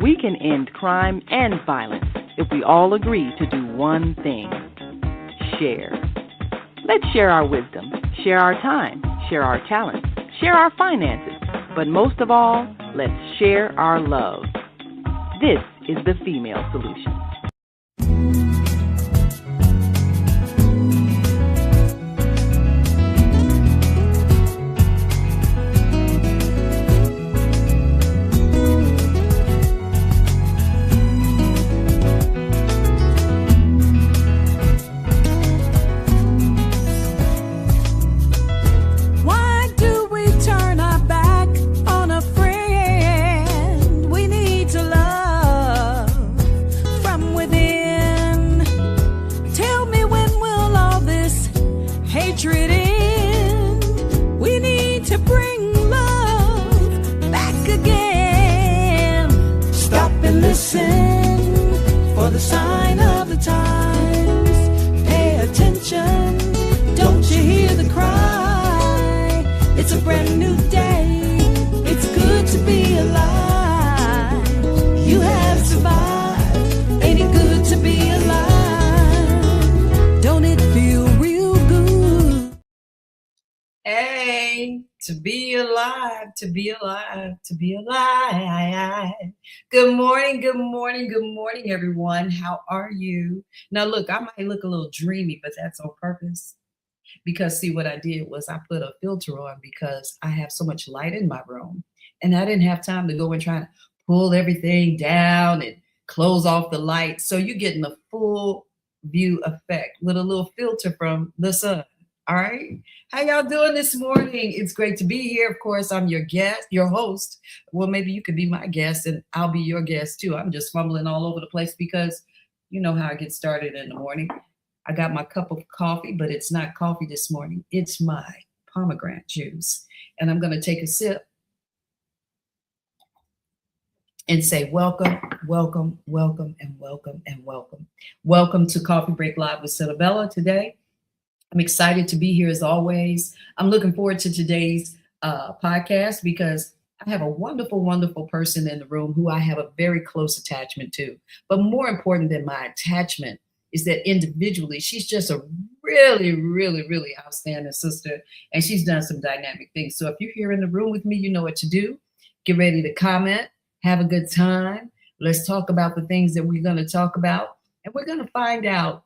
we can end crime and violence if we all agree to do one thing: share. Let's share our wisdom, share our time, share our talents, share our finances, but most of all, let's share our love. This is the Female Solution. To be alive, to be alive, to be alive. Good morning, good morning, good morning, everyone. How are you? Now, look, I might look a little dreamy, but that's on purpose. Because, see, what I did was I put a filter on because I have so much light in my room. And I didn't have time to go and try to pull everything down and close off the lights. So you're getting the full view effect with a little filter from the sun. All right. How y'all doing this morning? It's great to be here. Of course, I'm your guest, your host. Well, maybe you could be my guest and I'll be your guest too. I'm just fumbling all over the place because you know how I get started in the morning. I got my cup of coffee, but it's not coffee this morning. It's my pomegranate juice. And I'm going to take a sip and say, welcome, welcome, welcome, and welcome, and welcome. Welcome to Coffee Break Live with Senabella today. I'm excited to be here as always. I'm looking forward to today's podcast because I have a wonderful, wonderful person in the room who I have a very close attachment to. But more important than my attachment is that individually, she's just a really, really, really outstanding sister. And she's done some dynamic things. So if you're here in the room with me, you know what to do. Get ready to comment. Have a good time. Let's talk about the things that we're going to talk about. And we're going to find out,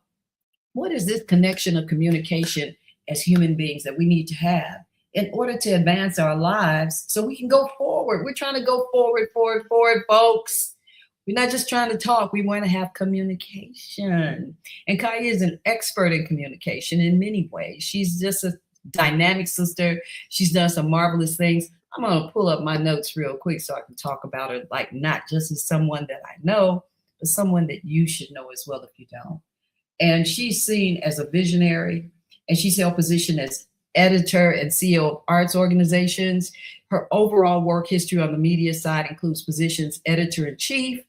what is this connection of communication as human beings that we need to have in order to advance our lives so we can go forward? We're trying to go forward, folks. We're not just trying to talk. We want to have communication. And Kai is an expert in communication in many ways. She's just a dynamic sister. She's done some marvelous things. I'm going to pull up my notes real quick so I can talk about her, like not just as someone that I know, but someone that you should know as well if you don't. And she's seen as a visionary, and she's held position as editor and CEO of arts organizations. Her overall work history on the media side includes positions editor-in-chief,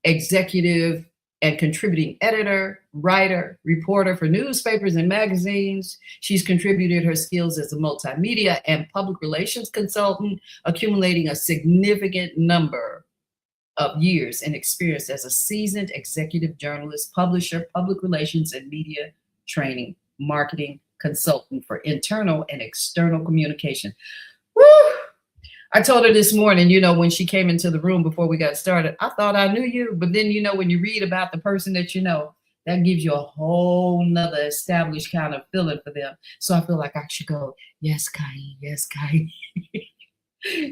executive and contributing editor, writer, reporter for newspapers and magazines. She's contributed her skills as a multimedia and public relations consultant, accumulating a significant number of years and experience as a seasoned executive journalist, publisher, public relations and media training, marketing consultant for internal and external communication. Woo! I told her this morning, you know, when she came into the room before we got started, I thought I knew you, but then, you know, when you read about the person that you know, that gives you a whole nother established kind of feeling for them. So I feel like I should go, yes, Kai, yes, Kai.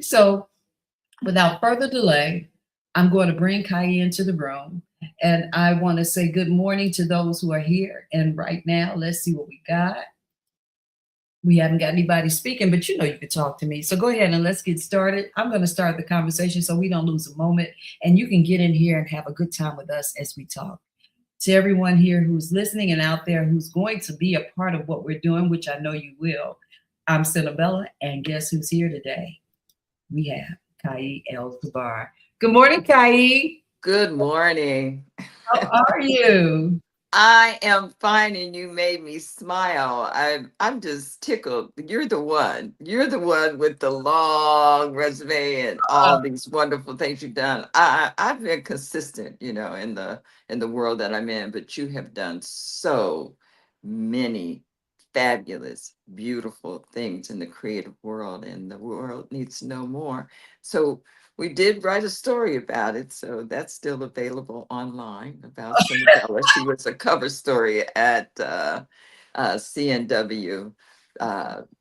So without further delay, I'm going to bring Kai into the room, and I want to say good morning to those who are here. And right now, let's see what we got. We haven't got anybody speaking, but you know you can talk to me. So go ahead and let's get started. I'm going to start the conversation so we don't lose a moment, and you can get in here and have a good time with us as we talk. To everyone here who's listening and out there who's going to be a part of what we're doing, which I know you will, I'm Senabella, and guess who's here today? We have Kai Zabar. Good morning, Kai. Good morning. How are you? I am fine, and you made me smile. I'm just tickled. You're the one. You're the one with the long resume and all these wonderful things you've done. I've been consistent, in the world that I'm in, but you have done so many fabulous, beautiful things in the creative world, and the world needs to know more. So we did write a story about it, so that's still available online about Senabella. She was a cover story at CNW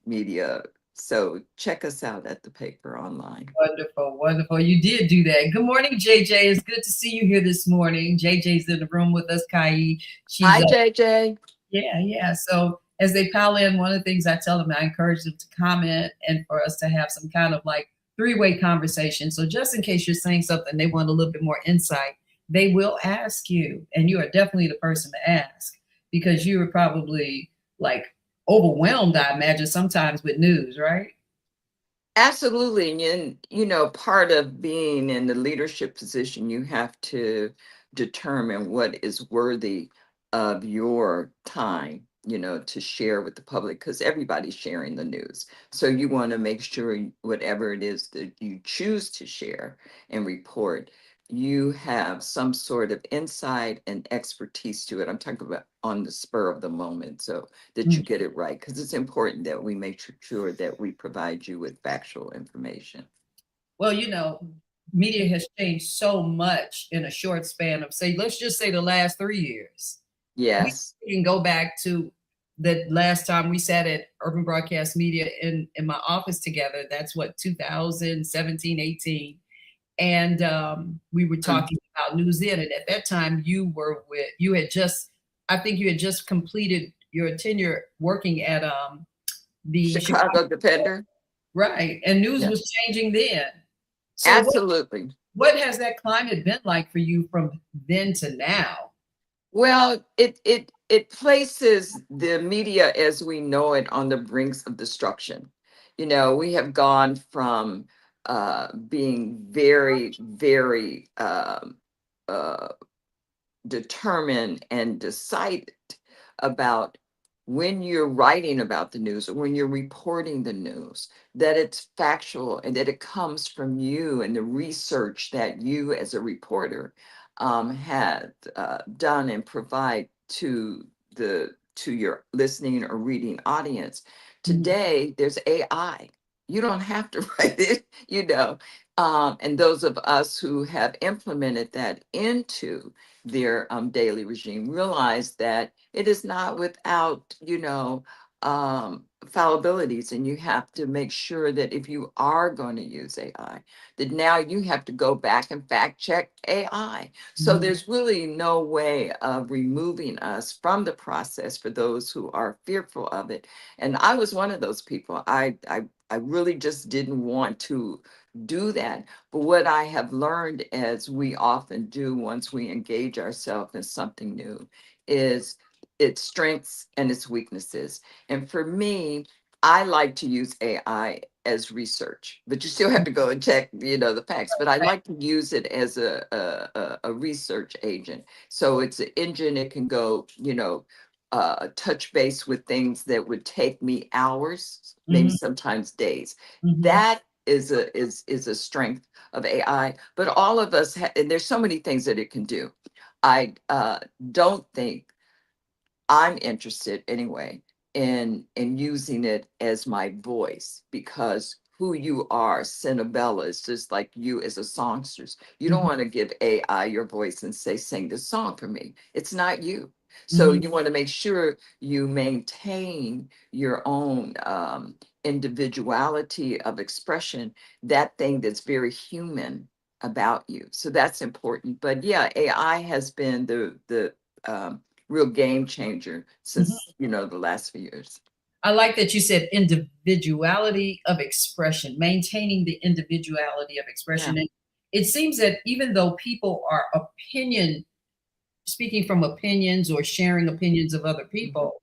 Media. So check us out at the paper online. Wonderful, wonderful. You did do that. Good morning, JJ. It's good to see you here this morning. JJ's in the room with us, Kai. She's Hi, JJ. yeah, yeah. So as they pile in, one of the things I tell them, I encourage them to comment and for us to have some kind of like three-way conversation. So just in case you're saying something, they want a little bit more insight, they will ask you, and you are definitely the person to ask because you were probably like overwhelmed, I imagine, sometimes with news, right? Absolutely. And, part of being in the leadership position, you have to determine what is worthy of your time, to share with the public because everybody's sharing the news. So you want to make sure whatever it is that you choose to share and report, you have some sort of insight and expertise to it. I'm talking about on the spur of the moment. So that you get it right, because it's important that we make sure that we provide you with factual information. Well, media has changed so much in a short span of, say, let's just say the last 3 years. We Yes. can go back to the last time we sat at Urban Broadcast Media in my office together. That's what, 2017, 18. And we were Mm. talking about News In. And at that time, I think you had just completed your tenure working at the Chicago. Chicago Defender. Right. And news Yeah, was changing then. So absolutely. what has that climate been like for you from then to now? Well, it places the media as we know it on the brinks of destruction. We have gone from being very, very uh, determined and decided about when you're writing about the news or when you're reporting the news, that it's factual and that it comes from you and the research that you as a reporter had done and provide to your listening or reading audience. Mhm. Today, there's AI. You don't have to write it, and those of us who have implemented that into their daily regime realize that it is not without fallibilities, and you have to make sure that if you are going to use AI, that now you have to go back and fact check AI. So Mhm. there's really no way of removing us from the process for those who are fearful of it. And I was one of those people. I really just didn't want to do that. But what I have learned, as we often do once we engage ourselves in something new, is its strengths and its weaknesses. And for me, I like to use AI as research, but you still have to go and check, the facts. But I like to use it as a research agent. So it's an engine. It can go, touch base with things that would take me hours, maybe Mhm. sometimes days. Mhm. That is a strength of AI. But all of us, and there's so many things that it can do. I don't think I'm interested anyway in using it as my voice, because who you are, Senabella, is just like you as a songstress. You don't Mhm. want to give AI your voice and say, sing this song for me. It's not you. So Mhm. you want to make sure you maintain your own individuality of expression, that thing that's very human about you. So that's important. But yeah, AI has been the real game changer Mhm. since the last few years. I like that you said individuality of expression, maintaining the individuality of Yeah. expression. And it seems that even though people are speaking from opinions or sharing opinions of other Mhm. people,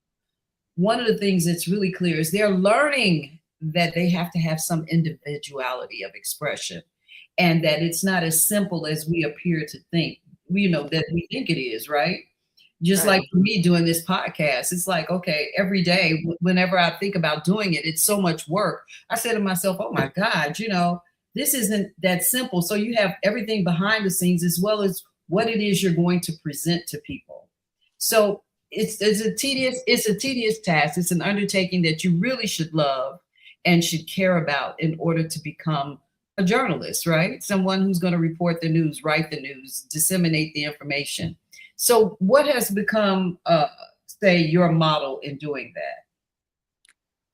one of the things that's really clear is they're learning that they have to have some individuality of expression and that it's not as simple as we appear to think. We know that we think it is, right? Just Right. like for me doing this podcast, it's like, okay, every day, whenever I think about doing it, it's so much work. I say to myself, oh my God, this isn't that simple. So you have everything behind the scenes as well as what it is you're going to present to people. So it's a tedious task. It's an undertaking that you really should love and should care about in order to become a journalist, right? Someone who's going to report the news, write the news, disseminate the information. So what has become, say, your model in doing that?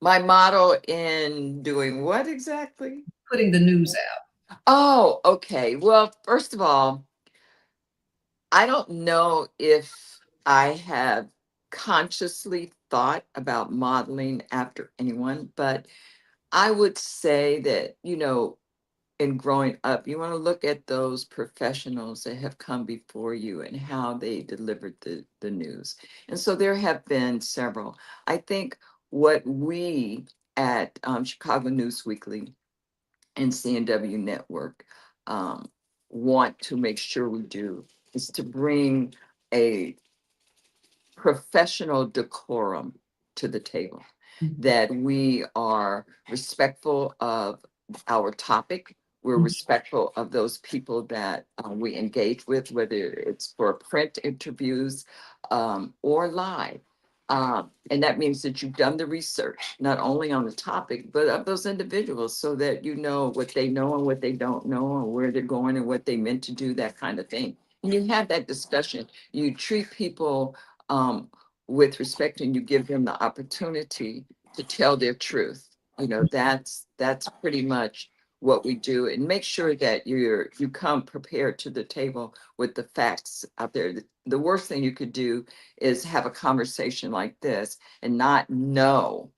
My model in doing what exactly? Putting the news out. Oh, okay. Well, first of all, I don't know if I have consciously thought about modeling after anyone, but I would say that, in growing up, you want to look at those professionals that have come before you and how they delivered the news. And so there have been several. I think what we at Chicago News Weekly and CNW Network um, want to make sure we do is to bring a professional decorum to the table, that we are respectful of our topic. We're respectful of those people that we engage with, whether it's for print interviews or live. And that means that you've done the research, not only on the topic, but of those individuals so that you know what they know and what they don't know and where they're going and what they meant to do, that kind of thing. And you have that discussion. You treat people um, with respect and you give them the opportunity to tell their truth. That's pretty much what we do, and make sure that you come prepared to the table with the facts out there. The worst thing you could do is have a conversation like this and not know,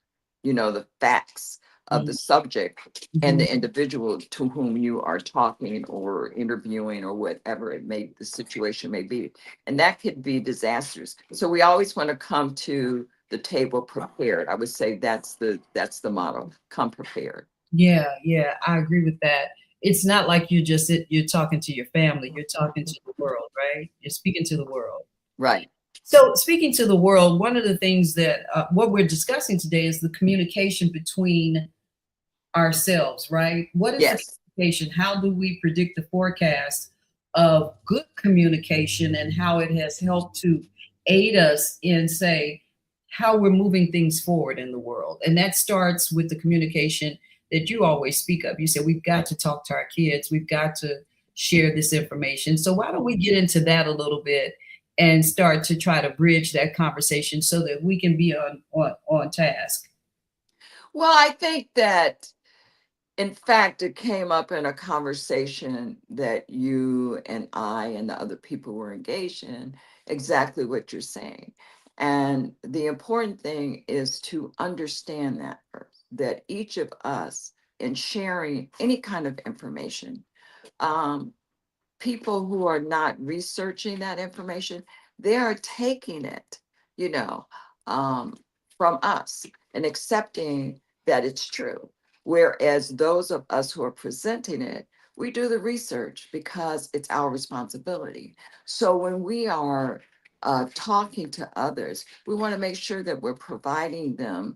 the facts of the subject and Mhm. the individual to whom you are talking or interviewing or whatever the situation may be. And that could be disastrous. So we always want to come to the table prepared. I would say that's the motto. Come prepared. Yeah, I agree with that. It's not like you're talking to your family, you're talking to the world, right? You're speaking to the world. Right. So speaking to the world, one of the things that what we're discussing today is the communication between ourselves, right? What is the Yes. communication? How do we predict the forecast of good communication and how it has helped to aid us in, say, how we're moving things forward in the world? And that starts with the communication that you always speak of. You say, we've got to talk to our kids, we've got to share this information. So, why don't we get into that a little bit? And start to try to bridge that conversation so that we can be on task. Well, I think that, in fact, it came up in a conversation that you and I and the other people were engaged in, exactly what you're saying. And the important thing is to understand that first, that each of us, in sharing any kind of information, um, people who are not researching that information, they are taking it, you know, um, from us and accepting that it's true. Whereas those of us who are presenting it, we do the research because it's our responsibility. So when we are talking to others, we want to make sure that we're providing them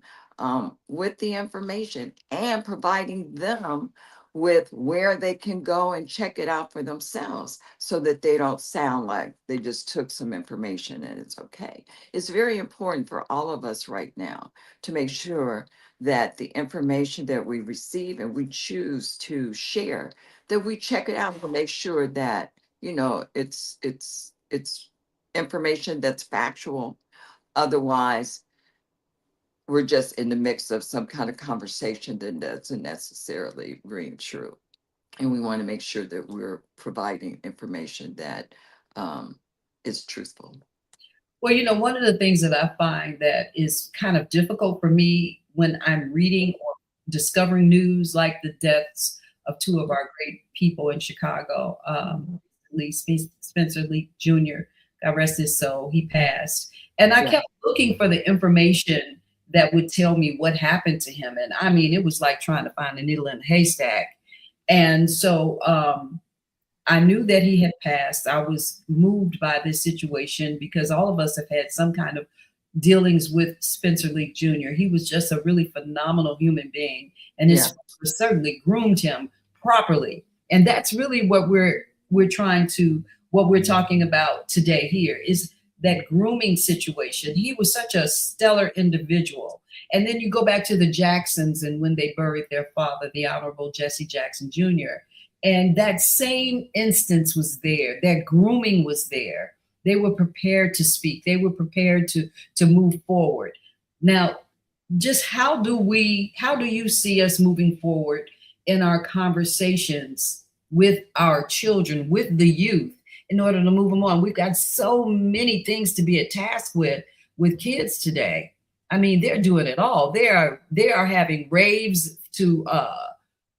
with the information and providing them with where they can go and check it out for themselves so that they don't sound like they just took some information and it's okay. It's very important for all of us right now to make sure that the information that we receive and we choose to share, that we check it out and make sure that, it's information that's factual. Otherwise, we're just in the mix of some kind of conversation that doesn't necessarily ring true. And we want to make sure that we're providing information that is truthful. Well, one of the things that I find that is kind of difficult for me when I'm reading or discovering news like the deaths of two of our great people in Chicago, Spencer Lee Jr., God rest his soul, he passed. And I Yeah. kept looking for the information that would tell me what happened to him. And I mean, it was like trying to find a needle in a haystack. And so I knew that he had passed. I was moved by this situation because all of us have had some kind of dealings with Spencer Lee Jr. He was just a really phenomenal human being, and his Yeah. father certainly groomed him properly. And that's really what we're trying to what we're talking about today here is that grooming situation. He was such a stellar individual. And then you go back to the Jacksons and when they buried their father, the Honorable Jesse Jackson Jr. And that same instance was there. That grooming was there. They were prepared to speak. They were prepared to move forward. Now, just how do you see us moving forward in our conversations with our children, with the youth, in order to move them on? We've got so many things to be a task with kids today. I mean, they're doing it all. They are having raves to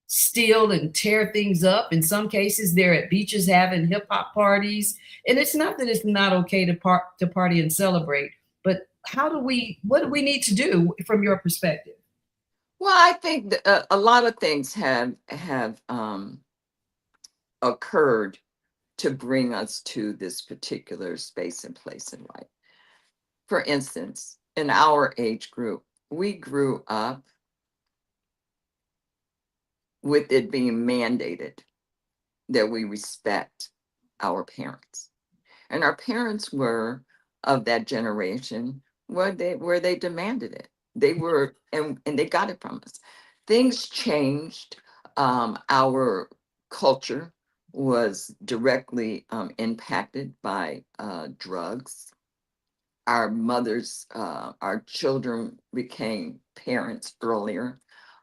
steal and tear things up. In some cases, they're at beaches having hip hop parties. And it's not that it's not okay to party and celebrate, but what do we need to do from your perspective? Well, I think a lot of things have occurred to bring us to this particular space and place in life. For instance, in our age group, we grew up with it being mandated that we respect our parents. And our parents were of that generation where they demanded it. They were, and they got it from us. Things changed. Our culture was directly impacted by drugs. Our children became parents earlier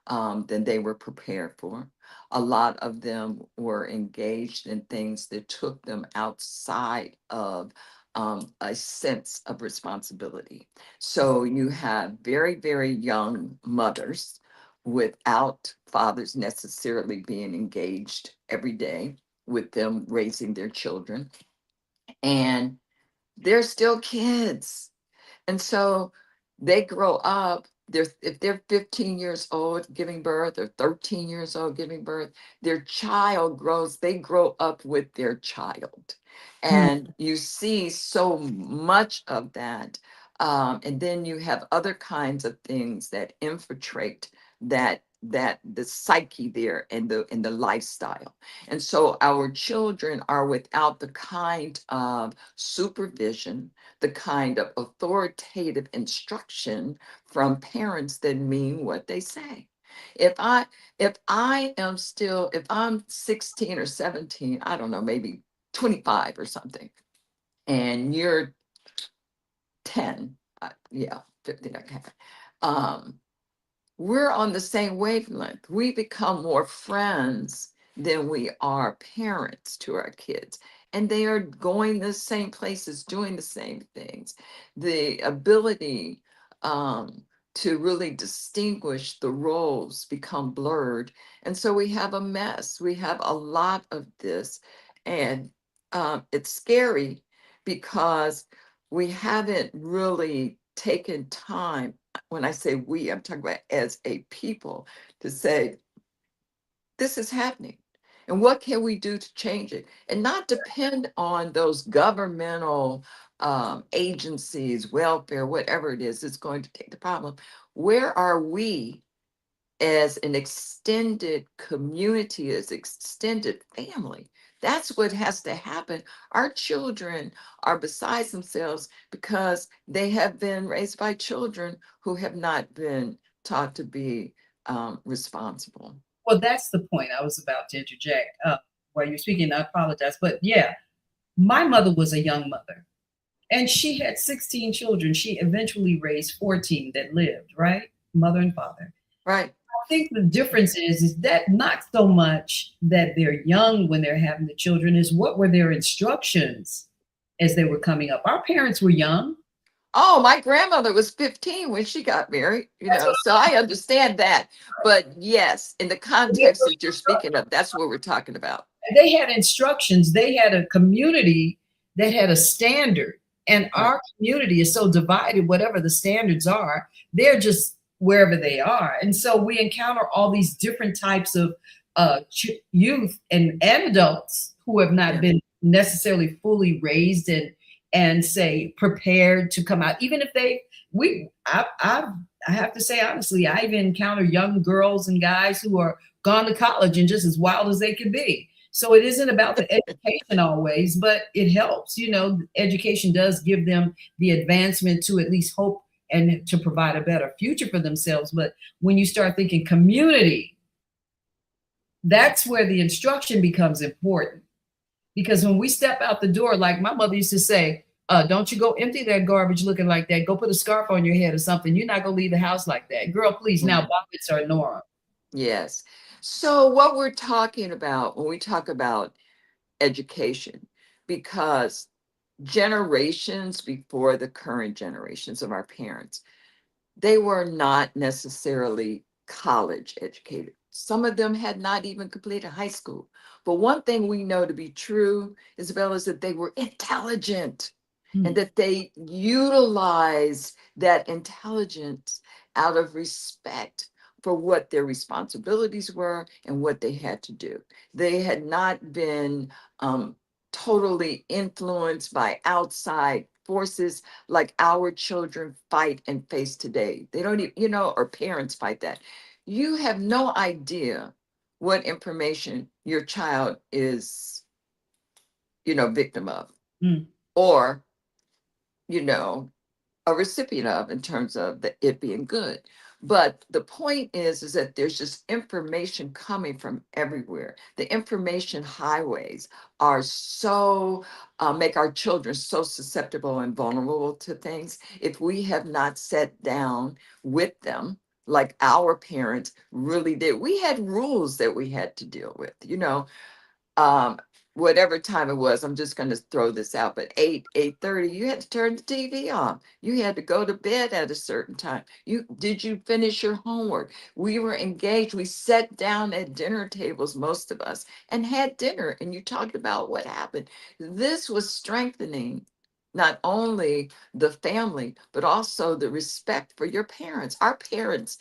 than they were prepared for. A lot of them were engaged in things that took them outside of a sense of responsibility. So you have very, very young mothers without fathers necessarily being engaged every day with them raising their children. And they're still kids. And so they grow up, if they're 15 years old giving birth or 13 years old giving birth, they grow up with their child. Hmm. And you see so much of that. And then you have other kinds of things that infiltrate that the psyche there and the lifestyle. And so our children are without the kind of supervision, the kind of authoritative instruction from parents that mean what they say. If I if I'm 16 or 17, I don't know, maybe 25 or something, and you're 10, yeah, 15, okay. We're on the same wavelength. We become more friends than we are parents to our kids. And they are going the same places, doing the same things. The ability to really distinguish the roles become blurred. And so we have a mess. We have a lot of this. And it's scary because we haven't really taken time. When I say we, I'm talking about as a people, to say, this is happening. And what can we do to change it? And not depend on those governmental agencies, welfare, whatever it is, that's going to take the problem. Where are we as an extended community, as extended family? That's what has to happen. Our children are besides themselves because they have been raised by children who have not been taught to be responsible. Well, that's the point I was about to interject. While you're speaking, I apologize. But yeah, my mother was a young mother and she had 16 children. She eventually raised 14 that lived, right? Mother and father. Right. I think the difference is that not so much that they're young when they're having the children, is what were their instructions as they were coming up. Our parents were young. Oh, my grandmother was 15 when she got married, That's what so I understand that. But yes, in the they context that you're speaking of, that's what we're talking about. they had instructions. They had a community that had a standard. And Right. our community is so divided, whatever the standards are, they're just wherever they are. And so we encounter all these different types of youth and adults who have not Yeah. been necessarily fully raised and say prepared to come out. Even if I have to say honestly, I even encounter young girls and guys who are gone to college and just as wild as they could be. So it isn't about the education always, but it helps. Education does give them the advancement to at least hope and to provide a better future for themselves. But when you start thinking community, that's where the instruction becomes important. Because when we step out the door, like my mother used to say, don't you go empty that garbage looking like that. Go put a scarf on your head or something. You're not going to leave the house like that. Girl, please. Now, buckets are norm. Yes. So what we're talking about when we talk about education, because generations before the current generations of our parents, they were not necessarily college educated. Some of them had not even completed high school. But one thing we know to be true, Isabel, is that they were intelligent and that they utilized that intelligence out of respect for what their responsibilities were and what they had to do. They had not been totally influenced by outside forces like our children fight and face today. They don't even, or parents fight that. You have no idea what information your child is, victim of, or, a recipient of in terms of it being good. But the point is that there's just information coming from everywhere. The information highways are make our children so susceptible and vulnerable to things. If we have not sat down with them, like our parents really did, we had rules that we had to deal with, um, whatever time it was, I'm just going to throw this out, but 8:30, you had to turn the TV on. You had to go to bed at a certain time. Did you finish your homework? We were engaged. We sat down at dinner tables, most of us, and had dinner, and you talked about what happened. This was strengthening not only the family, but also the respect for your parents. Our parents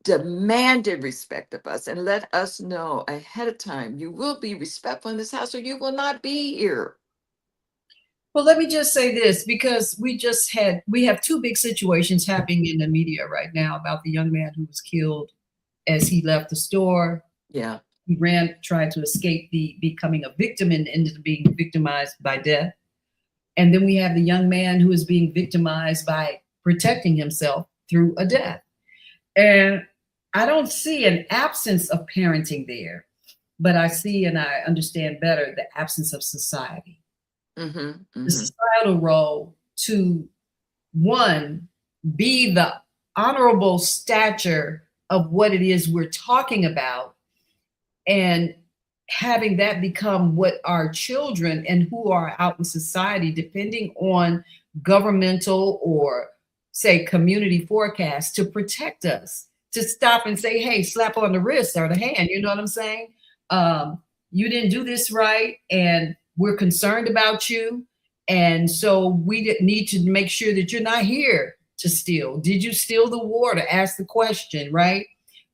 demanded respect of us and let us know ahead of time, you will be respectful in this house or you will not be here. Well, let me just say this, because we have two big situations happening in the media right now about the young man who was killed as he left the store. Yeah. He tried to escape becoming a victim and ended up being victimized by death. And then we have the young man who is being victimized by protecting himself through a death. And I don't see an absence of parenting there, but I see and I understand better the absence of society. The societal role to, one, be the honorable stature of what it is we're talking about, and having that become what our children and who are out in society, depending on governmental or say community forecasts, to protect us, to stop and say, hey, slap on the wrist or the hand, you know what I'm saying? You didn't do this right, and we're concerned about you. And so we need to make sure that you're not here to steal. Did you steal the water? Ask the question, right?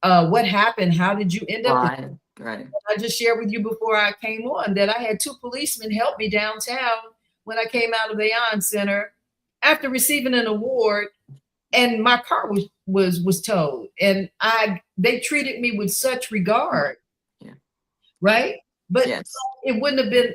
What happened? How did you end up? Right. I just shared with you before I came on that I had two policemen help me downtown when I came out of the Aon Center after receiving an award, and my car was towed, and they treated me with such regard. Yeah. Right? But yes. It wouldn't have been,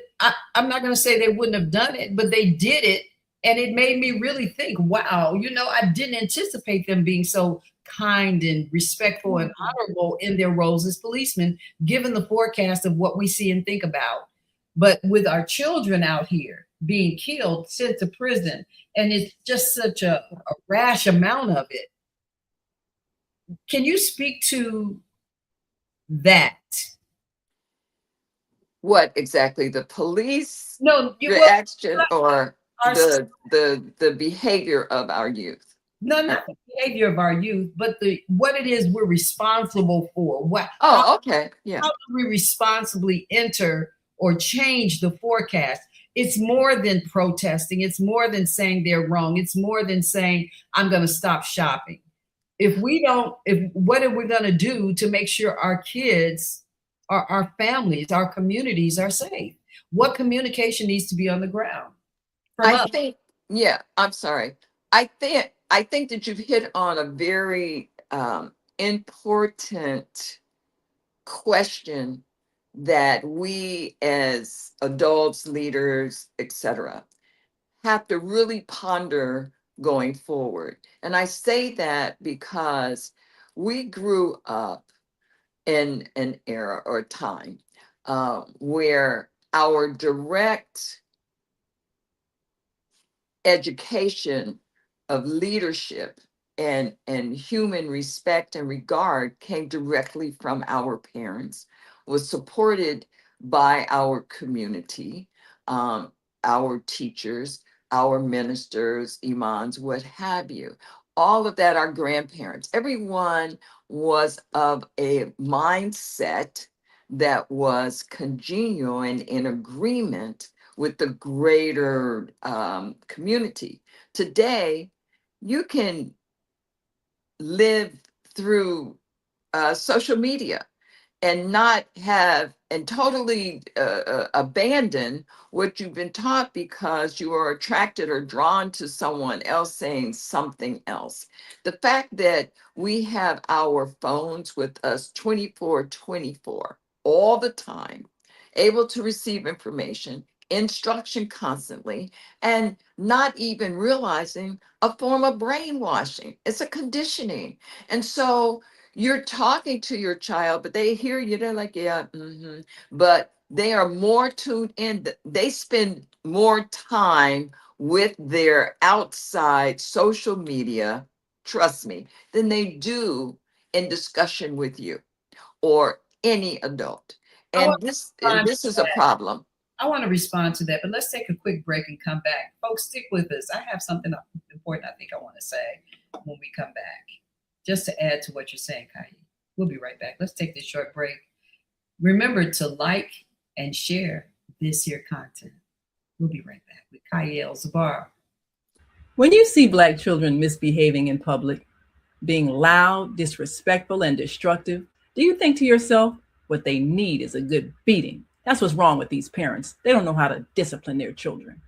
I'm not going to say they wouldn't have done it, but they did it. And it made me really think, wow, I didn't anticipate them being so kind and respectful and honorable in their roles as policemen, given the forecast of what we see and think about. But with our children out here being killed, sent to prison, and it's just such a rash amount of it. Can you speak to that? What exactly? The police reaction or the behavior of our youth? No, not the behavior of our youth, but what it is we're responsible for. Okay. Yeah. How do we responsibly enter or change the forecast? It's more than protesting. It's more than saying they're wrong. It's more than saying, I'm going to stop shopping. What are we going to do to make sure our kids our families, our communities are safe? What communication needs to be on the ground from I us? think, yeah, I'm sorry. I think that you've hit on a very important question that we as adults, leaders, etc., have to really ponder going forward. And I say that because we grew up in an era or time where our direct education of leadership and human respect and regard came directly from our parents, was supported by our community, um, our teachers, our ministers, imams, what have you. All of that, our grandparents, everyone was of a mindset that was congenial and in agreement with the greater community. Today, you can live through social media and not have and totally abandon what you've been taught because you are attracted or drawn to someone else saying something else. The fact that we have our phones with us 24/24 all the time, able to receive information, instruction constantly, and not even realizing a form of brainwashing. It's a conditioning. And so you're talking to your child, but they hear you, they're like, yeah, but they are more tuned in. They spend more time with their outside social media, trust me, than they do in discussion with you or any adult. I want And to this is a problem. I want to respond to that, but let's take a quick break and come back. Folks, stick with us. I have something important I think I want to say when we come back, just to add to what you're saying, Kai. We'll be right back. Let's take this short break. Remember to like and share this here content. We'll be right back with Kyle Zabar. When you see Black children misbehaving in public, being loud, disrespectful, and destructive, do you think to yourself, what they need is a good beating? That's what's wrong with these parents. They don't know how to discipline their children.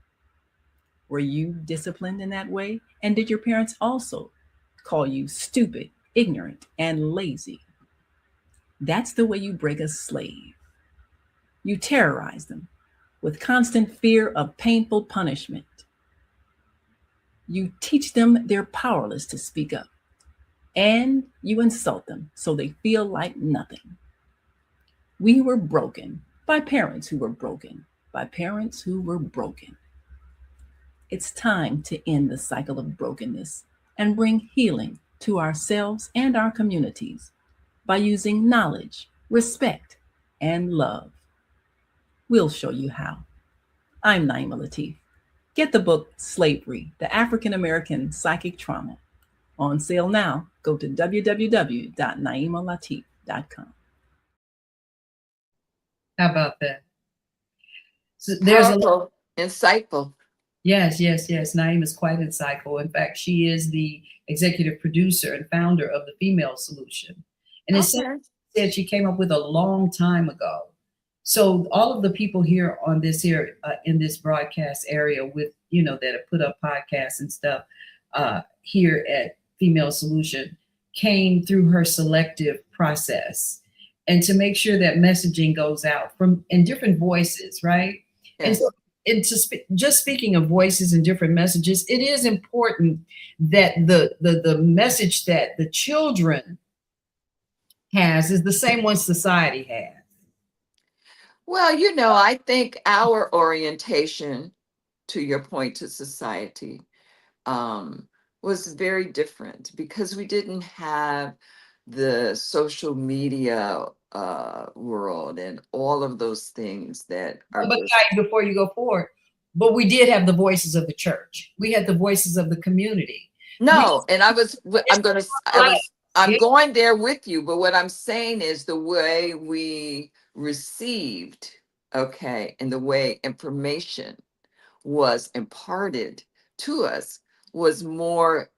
Were you disciplined in that way? And did your parents also call you stupid, ignorant, and lazy? That's the way you break a slave. You terrorize them with constant fear of painful punishment. You teach them they're powerless to speak up, and you insult them so they feel like nothing. We were broken by parents who were broken, by parents who were broken. It's time to end the cycle of brokenness and bring healing to ourselves and our communities by using knowledge, respect, and love. We'll show you how. I'm Naima Latif. Get the book Slavery, The African American Psychic Trauma. On sale now. Go to www.naimalatif.com. How about that? So there's a Powerful, insightful. yes. Naeem is quite insightful. In fact, she is the executive producer and founder of the Female Solution. And it's Okay. said she came up with a long time ago. So all of the people here on this here in this broadcast area with that have put up podcasts and stuff here at Female Solution came through her selective process, and to make sure that messaging goes out from in different voices, right? And so, Yes. just speaking of voices and different messages, it is important that the message that the children has is the same one society has. Well, I think our orientation, to your point, to society, um, was very different because we didn't have the social media world and all of those things that are But just before you go forward, but we did have the voices of the church. We had the voices of the community. We no. And I'm gonna, I'm yeah, going there with you. But what I'm saying is the way we received, okay, and the way information was imparted to us was more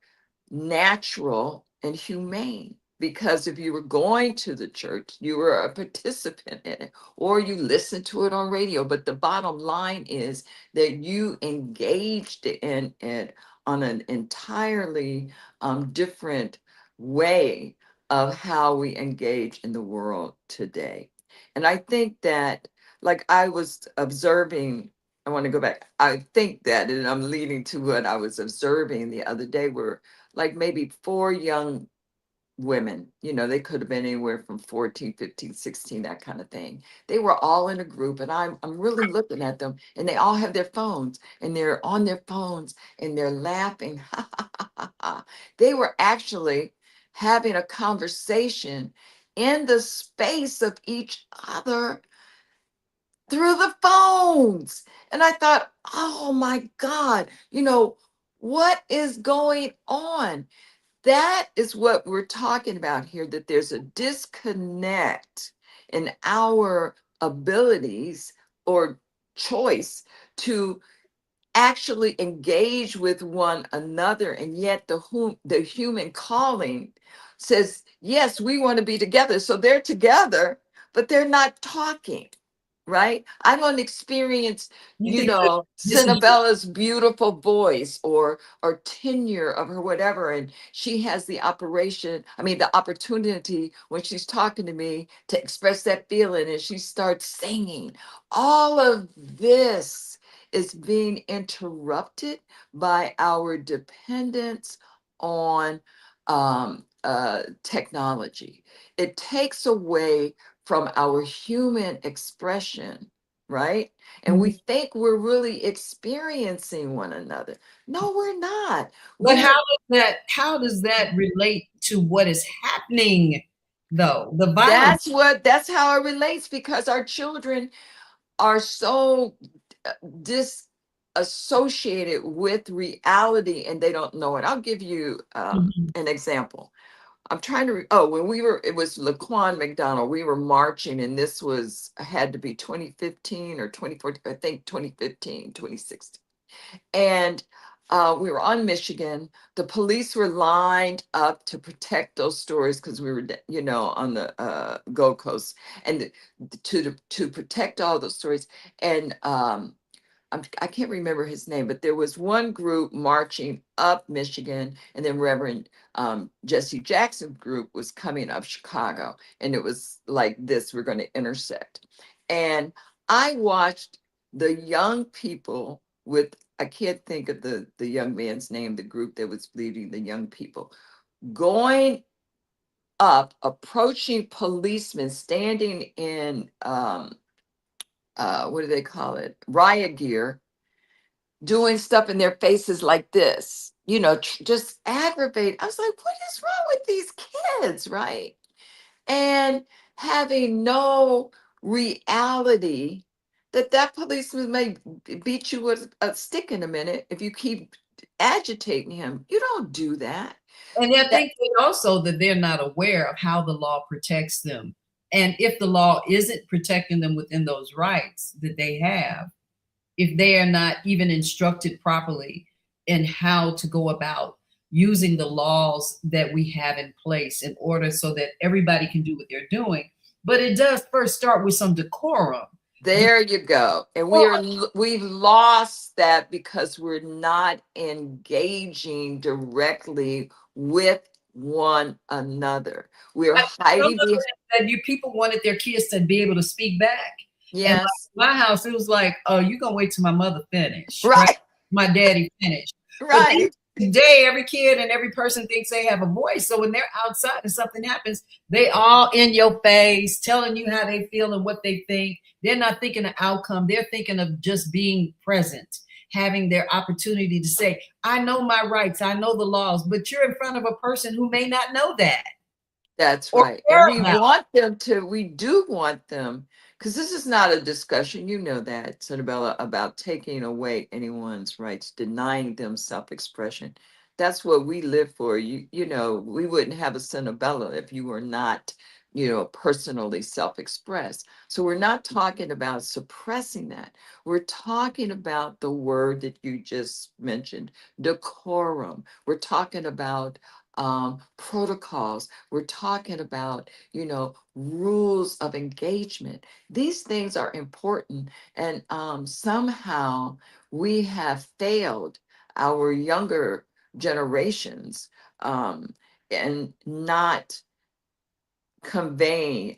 natural and humane. because if you were going to the church, you were a participant in it, or you listened to it on radio. But the bottom line is that you engaged in it on an entirely different way of how we engage in the world today. And I think that, like I was observing, I want to go back. I think that, and I'm leading to what I was observing the other day, were like maybe four young women, they could have been anywhere from 14, 15, 16, that kind of thing. They were all in a group, and I'm really looking at them, and they all have their phones, and they're on their phones, and they're laughing. They were actually having a conversation in the space of each other through the phones. And I thought, oh my God, what is going on? That is what we're talking about here, that there's a disconnect in our abilities or choice to actually engage with one another, and yet the human calling says, yes, we want to be together. So they're together, but they're not talking. Right? I don't experience, You think that this is Senabella's beautiful voice or tenure of her whatever, and she has the opportunity when she's talking to me to express that feeling, and she starts singing. All of this is being interrupted by our dependence on technology. It takes away from our human expression, right? And we think we're really experiencing one another. No, we're not. but We're how does that relate to what is happening though? The violence. that's how it relates, because our children are so disassociated with reality, and they don't know it. I'll give you Mhm. an example. I'm trying to, when it was Laquan McDonald, we were marching, and this had to be 2015 or 2014, I think 2015, 2016. And we were on Michigan. The police were lined up to protect those stores because we were, on the Gold Coast, and to protect all those stories. And I can't remember his name, but there was one group marching up Michigan, and then Reverend Jesse Jackson group was coming up Chicago, and it was like this: we're going to intersect. And I watched the young people with, I can't think of the young man's name, the group that was leading the young people, going up, approaching policemen, standing in what do they call it, riot gear, doing stuff in their faces like this, just aggravate. I was like, what is wrong with these kids, right? And having no reality that policeman may beat you with a stick in a minute if you keep agitating him. You don't do that. And I That think also that they're not aware of how the law protects them. And if the law isn't protecting them within those rights that they have, if they are not even instructed properly in how to go about using the laws that we have in place in order so that everybody can do what they're doing. But it does first start with some decorum. There you go. And we've lost that because we're not engaging directly with one another. We're Some hiding of behind. that you people wanted their kids to be able to speak back. And Yes. like my house, it was like, oh, you're gonna wait till my mother finish, right? Right. My daddy finish. But Right. today, every kid and every person thinks they have a voice. So when they're outside and something happens, they all in your face, telling you how they feel and what they think. They're not thinking of outcome. They're thinking of just being present, having their opportunity to say, I know my rights, I know the laws, but you're in front of a person who may not know that That's or right. And care about. we do want them, because this is not a discussion, that, Senabella, about taking away anyone's rights, denying them self-expression. That's what we live for. We wouldn't have a Senabella if you were not, personally self-expressed. So we're not talking about suppressing that. We're talking about the word that you just mentioned, decorum. We're talking about protocols. We're talking about, rules of engagement. These things are important. And somehow we have failed our younger generations and not conveying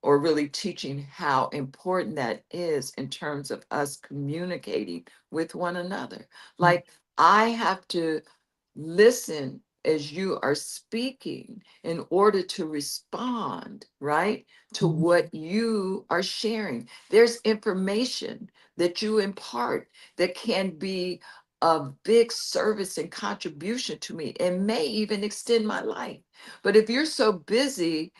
or really teaching how important that is in terms of us communicating with one another. Like, I have to listen as you are speaking in order to respond, right, to what you are sharing. There's information that you impart that can be of big service and contribution to me and may even extend my life. But if you're so busy,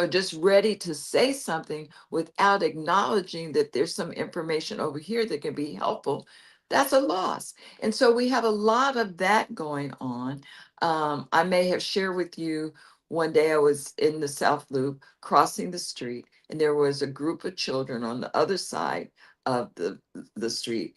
just ready to say something without acknowledging that there's some information over here that can be helpful, that's a loss. And so we have a lot of that going on. I may have shared with you one day I was in the South Loop crossing the street, and there was a group of children on the other side of the street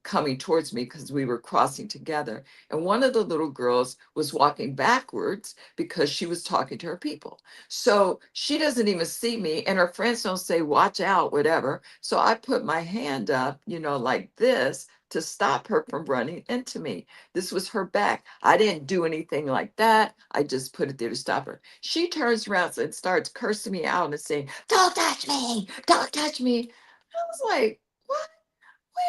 coming towards me because we were crossing together. And one of the little girls was walking backwards because she was talking to her people. So she doesn't even see me, and her friends don't say, watch out, whatever. So I put my hand up, like this to stop her from running into me. This was her back. I didn't do anything like that. I just put it there to stop her. She turns around and starts cursing me out and saying, don't touch me, don't touch me. I was like, what?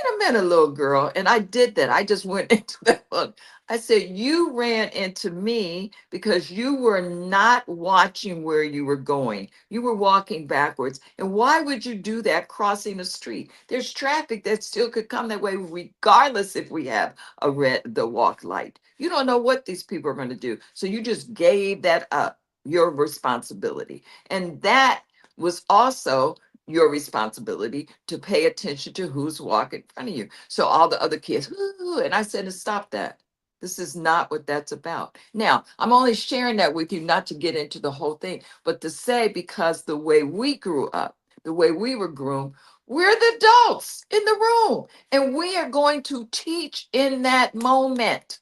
Wait a minute, little girl. And I did that. I just went into that one. I said, you ran into me because you were not watching where you were going. You were walking backwards. And why would you do that crossing the street? There's traffic that still could come that way, regardless if we have the walk light. You don't know what these people are going to do. So you just gave that up, your responsibility. And that was also your responsibility to pay attention to who's walking in front of you. So all the other kids, "Ooh," and I said to stop that. This is not what that's about. Now, I'm only sharing that with you not to get into the whole thing, but to say because the way we grew up, the way we were groomed, we're the adults in the room, and we are going to teach in that moment.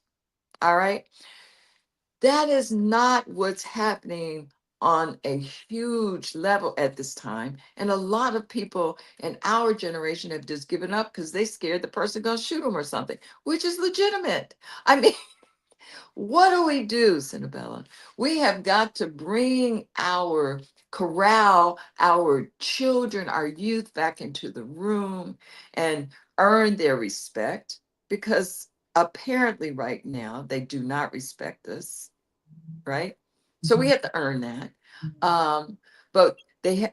All right. That is not what's happening on a huge level at this time. And a lot of people in our generation have just given up because they scared the person gonna shoot them or something, which is legitimate. I mean, what do we do, Senabella? We have got to corral our children, our youth back into the room and earn their respect because apparently right now they do not respect us, right? So we have to earn that. But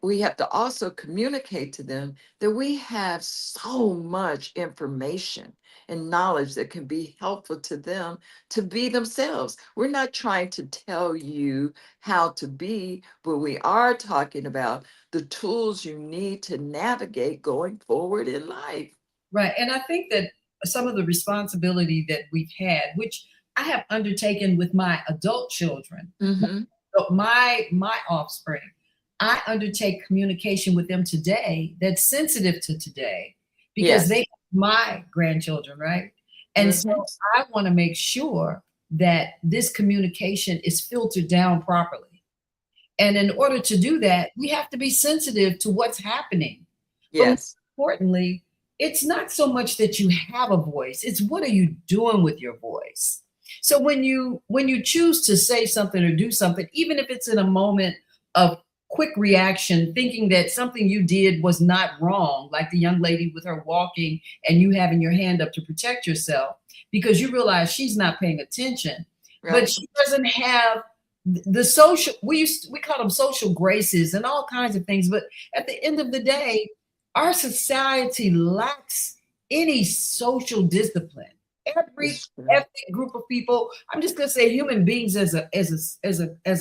we have to also communicate to them that we have so much information and knowledge that can be helpful to them to be themselves. We're not trying to tell you how to be, but we are talking about the tools you need to navigate going forward in life. Right. And I think that some of the responsibility that we've had, which I have undertaken with my adult children, Mm-hmm. my offspring, I undertake communication with them today that's sensitive to today because Yes. they are my grandchildren, right? And so Mhm. I want to make sure that this communication is filtered down properly. And in order to do that, we have to be sensitive to what's happening. But more Yes. importantly, it's not so much that you have a voice, it's what are you doing with your voice? So when you choose to say something or do something, even if it's in a moment of quick reaction, thinking that something you did was not wrong, like the young lady with her walking and you having your hand up to protect yourself, because you realize she's not paying attention, but Right. she doesn't have the social, we call them social graces and all kinds of things, but at the end of the day, our society lacks any social discipline. Every It's true. ethnic group of people, I'm just going to say human beings as a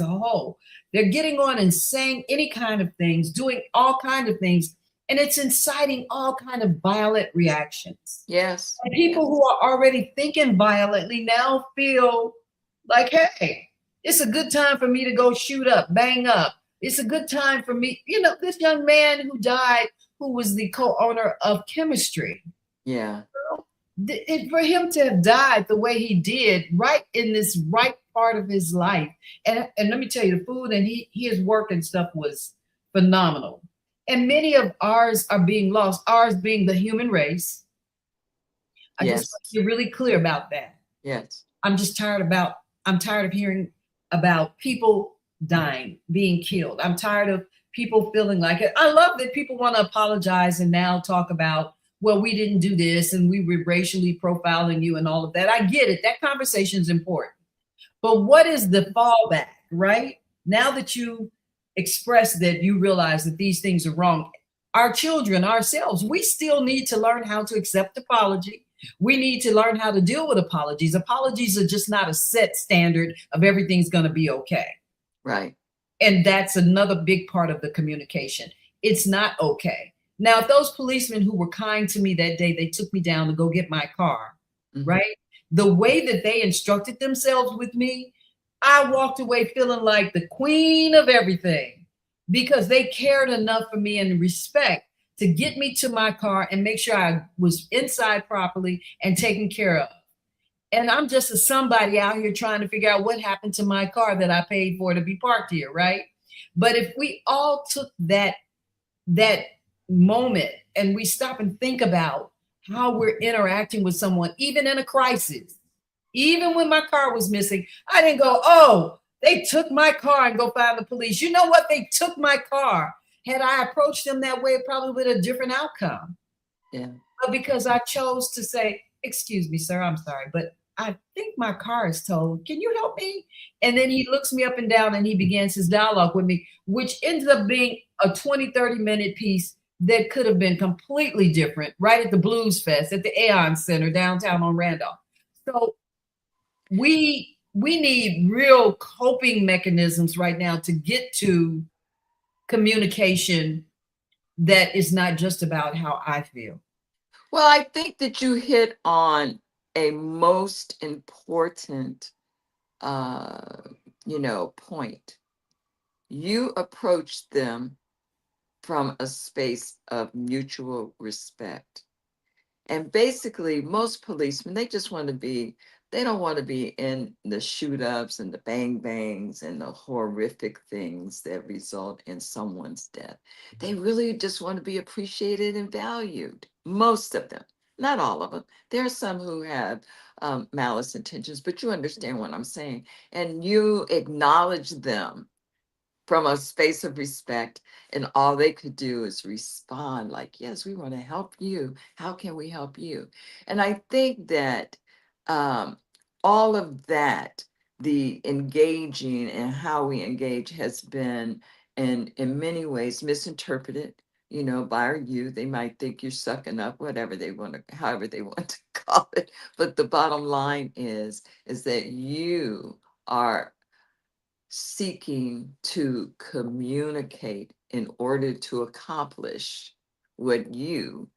whole, they're getting on and saying any kind of things, doing all kind of things, and it's inciting all kind of violent reactions. Yes. And people Yes. who are already thinking violently now feel like, hey, it's a good time for me to go shoot up, bang up. It's a good time for me. This young man who died, who was the co-owner of chemistry, Yeah. for him to have died the way he did, right in this right part of his life. And let me tell you, the food and his work and stuff was phenomenal. And many of ours are being lost, ours being the human race. I just want Yes. to be really clear about that. Yes. I'm just I'm tired of hearing about people dying, being killed. I'm tired of people feeling like it. I love that people want to apologize and now talk about, well, we didn't do this and we were racially profiling you and all of that. I get it. That conversation is important. But what is the fallback, right? Now that you express that you realize that these things are wrong, our children, ourselves, we still need to learn how to accept apology. We need to learn how to deal with apologies. Apologies are just not a set standard of everything's going to be okay. Right. And that's another big part of the communication. It's not okay. Now, if those policemen who were kind to me that day, they took me down to go get my car, right? The way that they instructed themselves with me, I walked away feeling like the queen of everything because they cared enough for me and respect to get me to my car and make sure I was inside properly and taken care of. And I'm just a somebody out here trying to figure out what happened to my car that I paid for to be parked here, right? But if we all took that moment and we stop and think about how we're interacting with someone, even in a crisis, even when my car was missing, I didn't go, oh, they took my car and go find the police. You know what? They took my car. Had I approached them that way, it probably would have a different outcome. Yeah. But because I chose to say, excuse me, sir, I'm sorry, but I think my car is towed. Can you help me? And then he looks me up and down and he begins his dialogue with me, which ends up being a 20, 30-minute piece that could have been completely different right at the Blues Fest at the Aeon Center downtown on Randolph. So we need real coping mechanisms right now to get to communication that is not just about how I feel. Well, I think that you hit on a most important, uh, point. You approach them from a space of mutual respect. And basically, most policemen, they don't want to be in the shoot ups and the bang bangs and the horrific things that result in someone's death. They really just want to be appreciated and valued. Most of them, not all of them. There are some who have malice intentions, but you understand what I'm saying. And you acknowledge them from a space of respect, and all they could do is respond like, yes, we want to help you, how can we help you? And I think that um, all of that, the engaging and how we engage, has been in many ways misinterpreted, by our youth. They might think you're sucking up, whatever they want to, however they want to call it, but the bottom line is that you are seeking to communicate in order to accomplish what you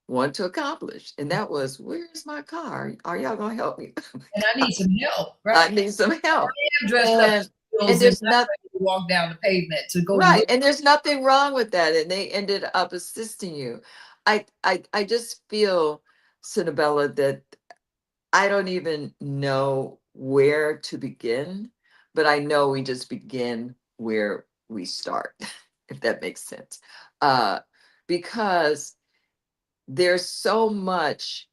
want to accomplish. And that was, where's my car? Are y'all gonna help me? And I need some help, I right? need some help. I'm dressed up And in and heels and there's not not ready to walk down the pavement to go right, look. and there's nothing wrong with that. And they ended up assisting you. I just feel, Senabella, that I don't even know where to begin, but I know we just begin where we start, if that makes sense. Uh, because there's so much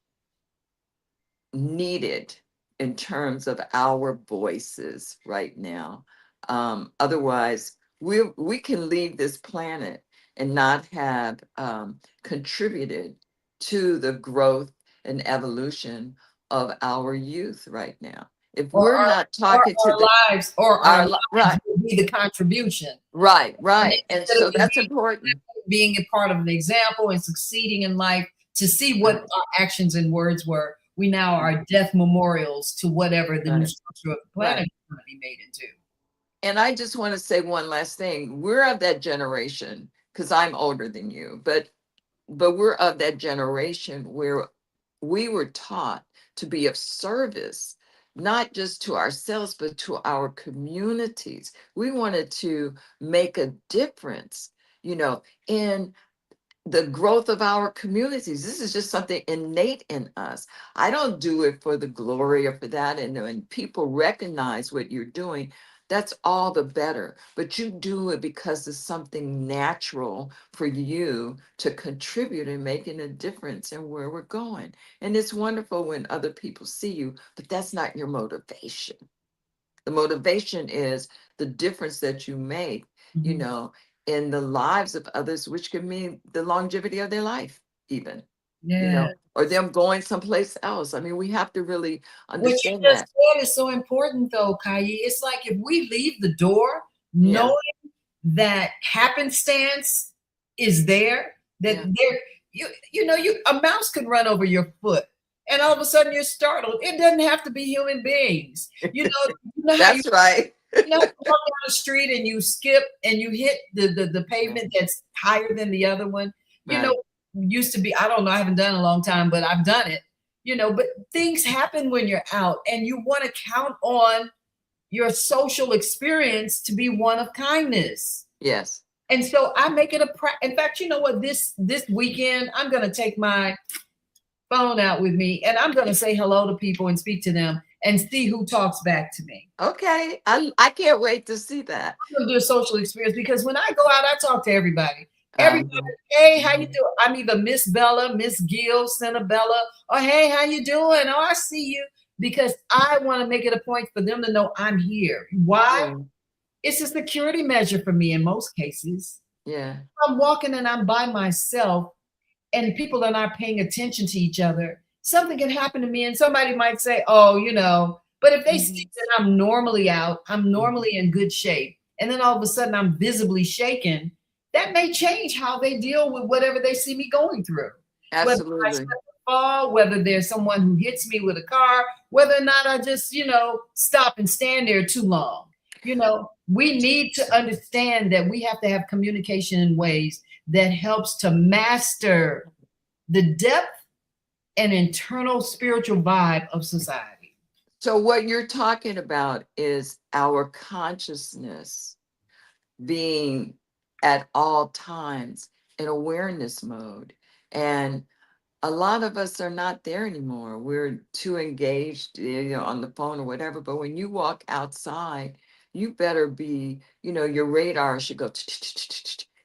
needed in terms of our voices right now. Otherwise, we can leave this planet and not have contributed to the growth and evolution of our youth right now. If Or we're not talking to our lives, or our lives right, will be the contribution. right, And right, and instead so of that's important. being a part of an example and succeeding in life to see what Right, our actions and words were, we now are death memorials to whatever the new right, structure of the planet right. is going to be made into. And I just want to say one last thing. We're of that generation, because I'm older than you, but we're of that generation where we were taught to be of service, not just to ourselves, but to our communities. We wanted to make a difference, in the growth of our communities. This is just something innate in us. I don't do it for the glory or for that. And when people recognize what you're doing, that's all the better. But you do it because it's something natural for you to contribute and making a difference in where we're going. And it's wonderful when other people see you, but that's not your motivation. The motivation is the difference that you make, you know, in the lives of others, which can mean the longevity of their life, even, you Yeah. know, or them going someplace else. I mean, we have to really What you understand just that. said is so important though, Kai. It's like if we leave the door Yeah. knowing that happenstance is there, that Yeah. there, you know, a mouse could run over your foot and all of a sudden you're startled. It doesn't have to be human beings. You know how you That's right. you know, you walk down the street and you skip and you hit the pavement that's higher than the other one. You know, Right. used to be, I don't know, I haven't done it in a long time, but I've done it. You know, but things happen when you're out and you want to count on your social experience to be one of kindness. Yes. And so I make it in fact, you know what, this weekend I'm going to take my phone out with me and I'm going to say hello to people and speak to them and see who talks back to me. Okay. I can't wait to see that. I'm gonna do a social experience because when I go out, I talk to everybody. Everybody, Um, hey, how you doing? I'm either Miss Bella, Miss Gill, Senabella, or hey, how you doing? Oh, I see you. Because I want to make it a point for them to know I'm here. Why? yeah. It's a security measure for me in most cases. Yeah. I'm walking and I'm by myself and people are not paying attention to each other, something can happen to me and somebody might say, oh, you know, but if they see Mhm. that I'm normally out, I'm Mhm. normally in good shape, and then all of a sudden I'm visibly shaken, that may change how they deal with whatever they see me going through. Whether I slip Absolutely. and fall, whether there's someone who hits me with a car, whether or not I just, you know, stop and stand there too long. You know, we need to understand that we have to have communication in ways that helps to master the depth and internal spiritual vibe of society. So what you're talking about is our consciousness being at all times in awareness mode. And a lot of us are not there anymore. We're too engaged, on the phone or whatever. But when you walk outside, you better be, your radar should go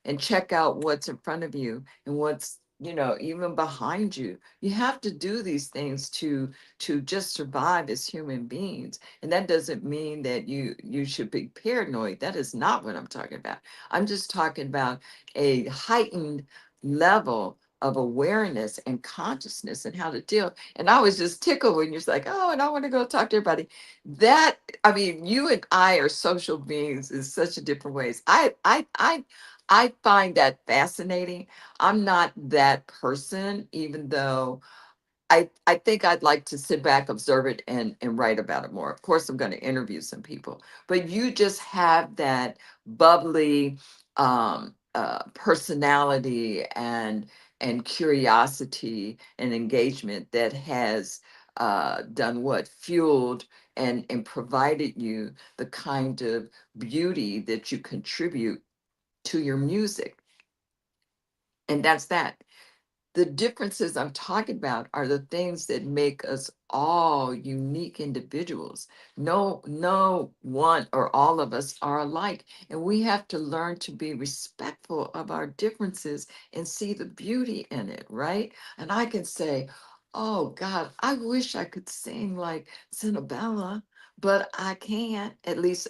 and check out what's in front of you and what's, even behind you. You have to do these things to just survive as human beings. And that doesn't mean that you should be paranoid. That is not what I'm talking about. I'm just talking about a heightened level of awareness and consciousness and how to deal. And I was just tickled when you're like, oh, and I want to go talk to everybody. That, I mean, you and I are social beings in such a different ways. I find that fascinating. I'm not that person, even though I think I'd like to sit back, observe it, and write about it more. Of course, I'm going to interview some people, but you just have that bubbly personality and curiosity and engagement that has done what fueled and provided you the kind of beauty that you contribute to your music, and that's that. The differences I'm talking about are the things that make us all unique individuals. No one or all of us are alike. And we have to learn to be respectful of our differences and see the beauty in it, right? And I can say, oh God, I wish I could sing like Senabella, but I can't, at least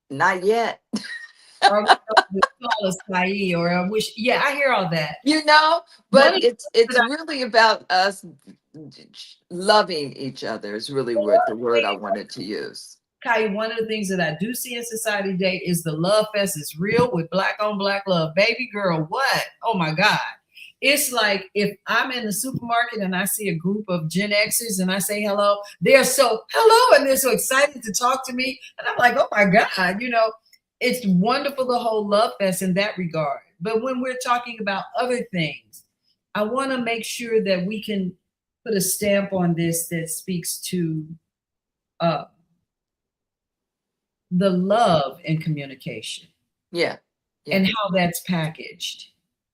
not yet. Or call us Saeed, or I wish, yeah, I hear all that. you know One but of the it's things really about us loving each other is really what the word I wanted to use. Kai, one of the things that I do see in society today is the love fest is real with black on black love. Baby girl, what? Oh my God. It's like if I'm in the supermarket and I see a group of Gen Xers and I say hello, they're so hello and they're so excited to talk to me. And I'm like, oh my God, it's wonderful the whole love fest in that regard. But when we're talking about other things, I want to make sure that we can put a stamp on this that speaks to uh, the love in communication Yeah. Yeah. and how that's packaged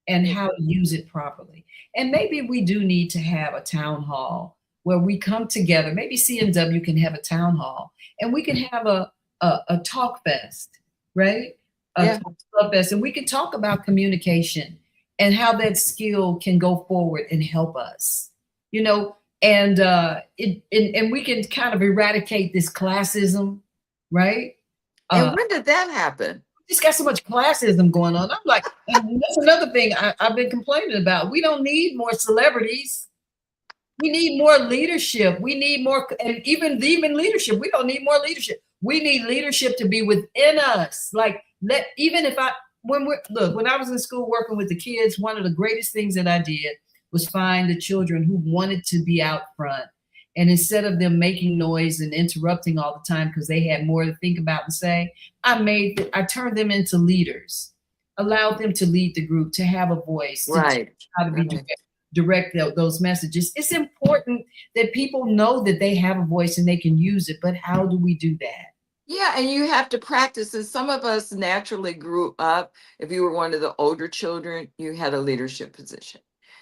and how to use it properly. And maybe we do need to have a town hall where we come together. Maybe CNW can have a town hall and we can have a talk fest, right? A Yeah. talk fest, and we can talk about communication and how that skill can go forward and help us, you know, and and we can kind of eradicate this classism, right? And Uh, when did that happen? just got so much classism going on. I'm like, and that's another thing I've been complaining about. We don't need more celebrities. We need more leadership. We need more, and even leadership. We don't need more leadership. We need leadership to be within us. Like even if when I was in school working with the kids, one of the greatest things that I did was find the children who wanted to be out front. And instead of them making noise and interrupting all the time because they had more to think about and say, I turned them into leaders, allowed them to lead the group, to have a voice, to Right. teach how to be Right. direct those messages. It's important that people know that they have a voice and they can use it, but how do we do that? Yeah, and you have to practice. And some of us naturally grew up. If you were one of the older children, you had a leadership position.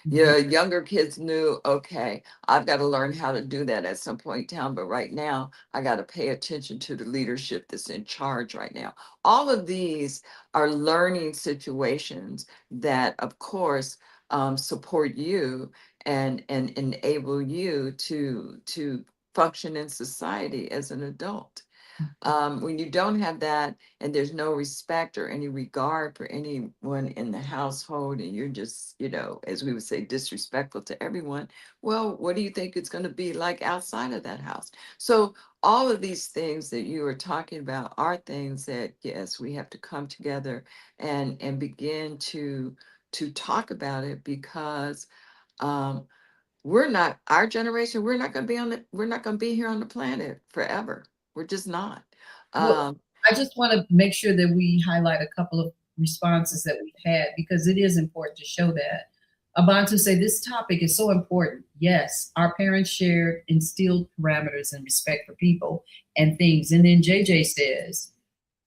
Your younger kids knew, okay, I've got to learn how to do that at some point in time. But right now, I got to pay attention to the leadership that's in charge right now. All of these are learning situations that, of course, support you and enable you to function in society as an adult. When you don't have that and there's no respect or any regard for anyone in the household, and you're just, as we would say, disrespectful to everyone, well, what do you think it's going to be like outside of that house? So all of these things that you are talking about are things that, yes, we have to come together and begin to talk about it, because our generation, we're not going to be here on the planet forever. We're just not. Well, I just want to make sure that we highlight a couple of responses that we've had, because it is important to show that. Abantu say this topic is so important. Yes, our parents shared instilled parameters and respect for people and things. And then JJ says,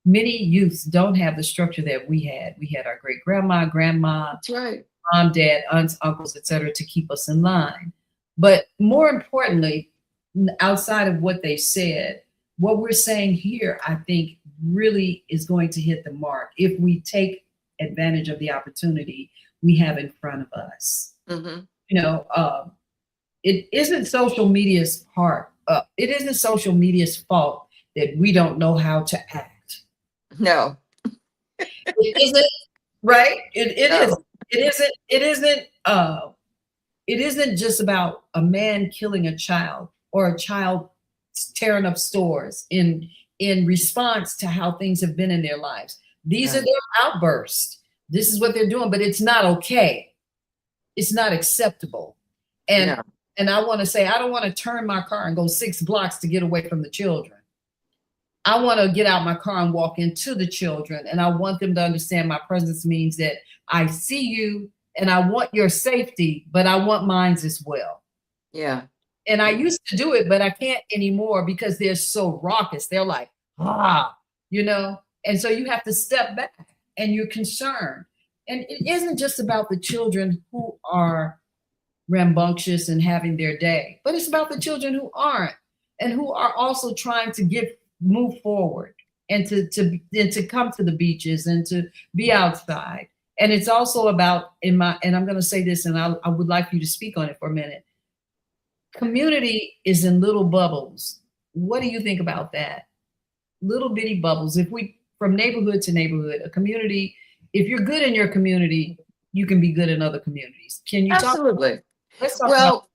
many youths don't have the structure that we had. We had our great grandma, That's right. mom, dad, aunts, uncles, etc., to keep us in line. But more importantly, outside of what they said, what we're saying here, I think, really is going to hit the mark if we take advantage of the opportunity we have in front of us. Mm-hmm. It isn't social media's part. It isn't social media's fault that we don't know how to act. No. It isn't, right? It No. is. It isn't just about a man killing a child or a child tearing up stores in response to how things have been in their lives. These are their outbursts. This is what they're doing, but it's not okay. It's not acceptable. And I want to say, I don't want to turn my car and go 6 blocks to get away from the children. I want to get out my car and walk into the children, and I want them to understand my presence means that I see you and I want your safety, but I want mine as well. Yeah. And I used to do it, but I can't anymore because they're so raucous. They're like, and so you have to step back and you're concerned. And it isn't just about the children who are rambunctious and having their day, but it's about the children who aren't, and who are also trying to move forward and to come to the beaches and to be outside. And it's also about, and I'm going to say this, and I would like you to speak on it for a minute. Community is in little bubbles. What do you think about that? Little bitty bubbles. If we, from neighborhood to neighborhood, a community, if you're good in your community, you can be good in other communities. Can you Absolutely. Let's talk about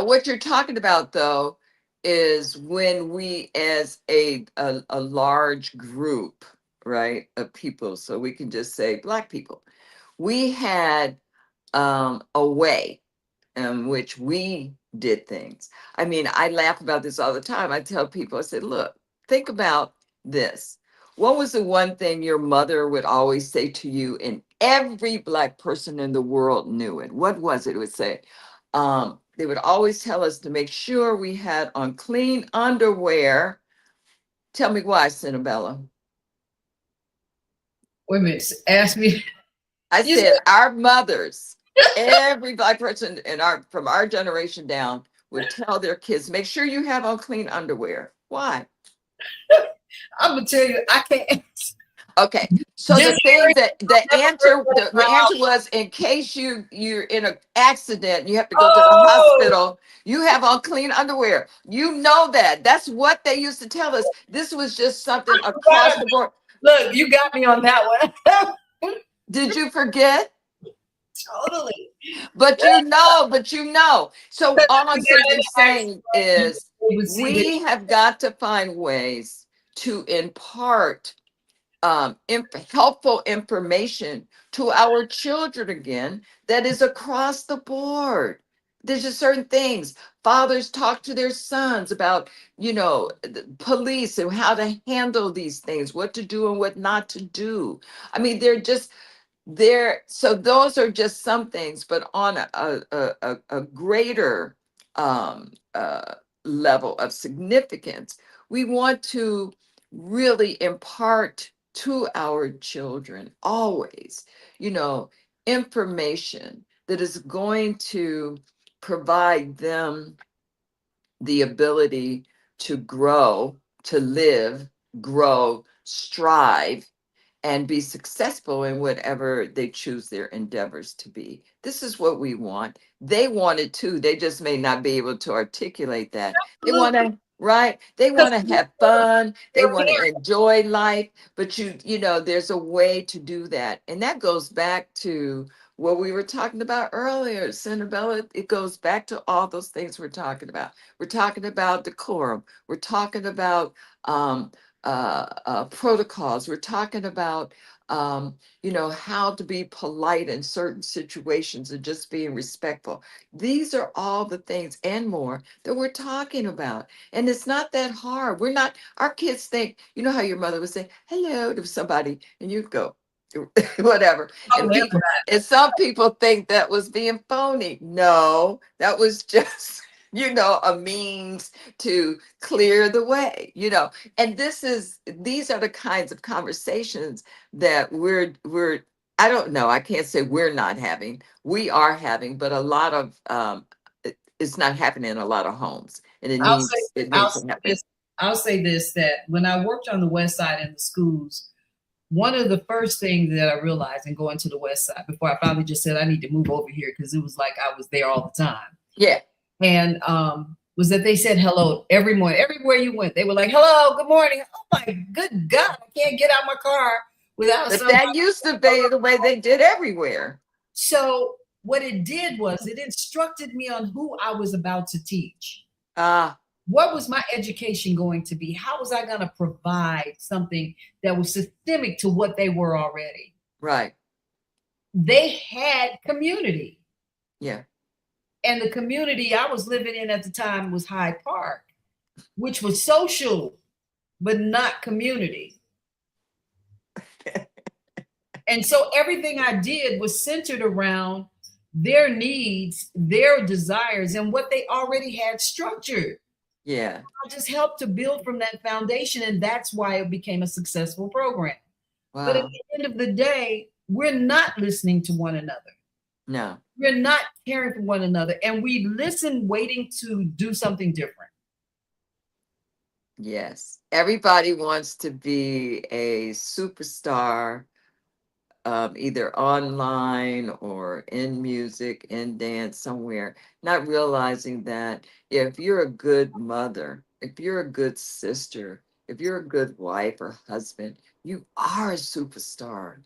what you're talking about, though, is when we, as a large group, right, of people, so we can just say Black people, we had a way in which we did things. I mean, I laugh about this all the time. I tell people, I said, look, think about this. What was the one thing your mother would always say to you, and every Black person in the world knew it? What was it? It would say, they would always tell us to make sure we had on clean underwear. Tell me why, Senabella. Wait a minute. Ask me. I You said said, our mothers, every Black person in our from our generation down would tell their kids, make sure you have on clean underwear. Why? I'm gonna tell you, I can't. Okay. So the Just thing hearing, that I've never heard that in the my answer house. was, in case you're in an accident and you have to go to the Oh, hospital, you have on clean underwear. You know that. That's what they used to tell us. This was just something across wow. the board. Look, you got me on that one. Did you forget? Totally. But you know. So all I'm simply saying You is would see that. we have got to find ways to impart helpful information to our children again that is across the board. There's just certain things. Fathers talk to their sons about, the police and how to handle these things, what to do and what not to do. I mean, they're just there. So those are just some things, but on a greater level of significance, we want to really impart to our children always, information that is going to provide them the ability to grow, to live, grow, strive, and be successful in whatever they choose their endeavors to be. This is what we want. They want it too. They just may not be able to articulate that. They want Absolutely. to, right? They Because want to have fun. They they're want to parents. enjoy life. But there's a way to do that. And that goes back to what we were talking about earlier, Senabella. It goes back to all those things we're talking about. We're talking about decorum. We're talking about protocols. We're talking about, how to be polite in certain situations and just being respectful. These are all the things and more that we're talking about. And it's not that hard. Our kids think, you know how your mother would say hello to somebody and you'd go, whatever. Oh, never. And some people think that was being phony. No, that was just, a means to clear the way, and these are the kinds of conversations that I don't know, I can't say we're not having, we are having, but a lot of it's not happening in a lot of homes, and it I'll say, needs it I'll needs to say happen. this. I'll say this, that when I worked on the West Side in the schools, one of the first things that I realized in going to the West Side before I finally just said I need to move over here because it was like I was there all the time. Yeah. And was that they said hello every morning. Everywhere you went, they were like, hello, good morning. Oh my good God, I can't get out my car without But somebody. that used to be the way they did everywhere. So what it did was it instructed me on who I was about to teach. Ah, What was my education going to be? How was I going to provide something that was systemic to what they were already? right. They had community. Yeah. And the community I was living in at the time was Hyde Park, which was social, but not community. And so everything I did was centered around their needs, their desires, and what they already had structured. Yeah. I just helped to build from that foundation, and that's why it became a successful program. But at Wow. the end of the day, we're not listening to one another. No. We're not caring for one another, and we listen waiting to do something different. Yes. Everybody wants to be a superstar, either online or in music, in dance, somewhere, not realizing that if you're a good mother, if you're a good sister, if you're a good wife or husband, you are a superstar.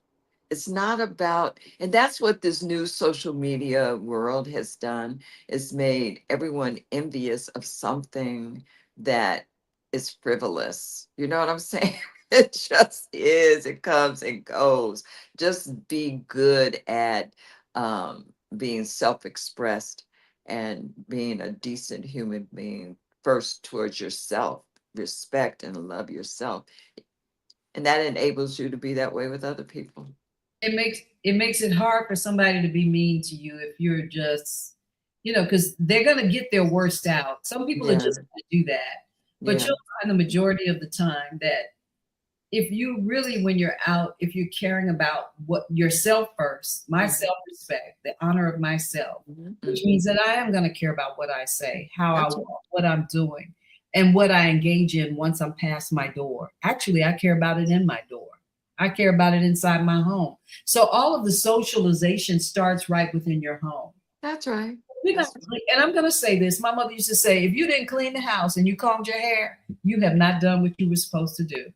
It's not about, and that's what this new social media world has done, is made everyone envious of something that is frivolous. You know what I'm saying? It just is. It comes and goes. Just be good at being self-expressed and being a decent human being first towards yourself. Respect and love yourself. And that enables you to be that way with other people. It makes it hard for somebody to be mean to you if you're just, because they're gonna get their worst out. Some people are Yeah. just gonna do that, but Yeah. you'll find the majority of the time that if you really, when you're out, if you're caring about what yourself first, my self-respect, the honor of myself, which means that I am going to care about what I say, how I walk, what I'm doing, and what I engage in once I'm past my door. Actually, I care about it in my door. I care about it inside my home. So all of the socialization starts right within your home. That's right. And I'm going to say this. My mother used to say, if you didn't clean the house and you combed your hair, you have not done what you were supposed to do.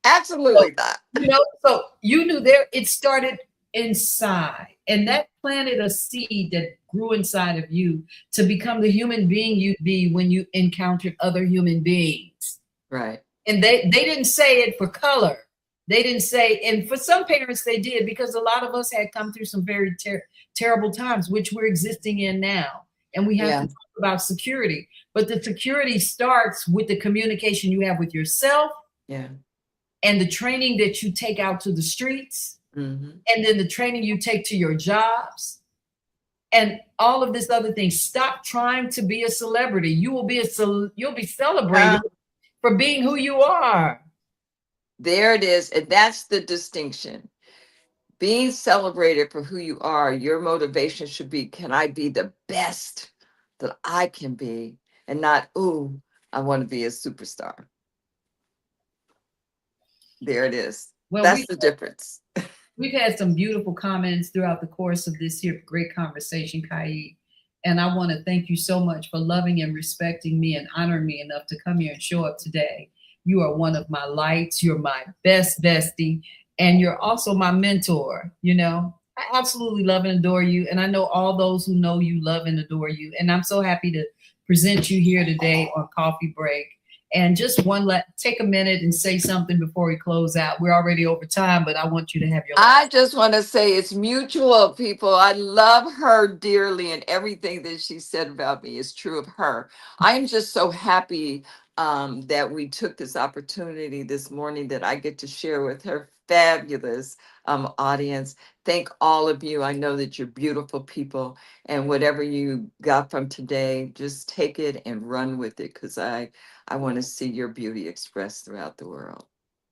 Absolutely not. So you knew there, it started inside, and that planted a seed that grew inside of you to become the human being you'd be when you encountered other human beings. Right. And they didn't say it for color. They didn't say, and for some parents they did, because a lot of us had come through some very terrible times, which we're existing in now. And we have to talk about security. But the security starts with the communication you have with yourself. Yeah. And the training that you take out to the streets, and then the training you take to your jobs, and all of this other thing. Stop trying to be a celebrity. You will be you'll be celebrated for being who you are. There it is. And that's the distinction. Being celebrated for who you are, your motivation should be, can I be the best that I can be? And not, ooh, I want to be a superstar. There it is. Well, that's the difference. We've had some beautiful comments throughout the course of this here great conversation, Kai. And I want to thank you so much for loving and respecting me and honoring me enough to come here and show up today. You are one of my lights. You're my best bestie. And you're also my mentor. You know, I absolutely love and adore you. And I know all those who know you love and adore you. And I'm so happy to present you here today on Coffee Break. And just take a minute and say something before we close out. We're already over time, but I want you to have your. I just want to say it's mutual, people. I love her dearly, and everything that she said about me is true of her. I'm just so happy that we took this opportunity this morning that I get to share with her fabulous audience. Thank all of you. I know that you're beautiful people, and whatever you got from today, just take it and run with it, because I want to see your beauty expressed throughout the world.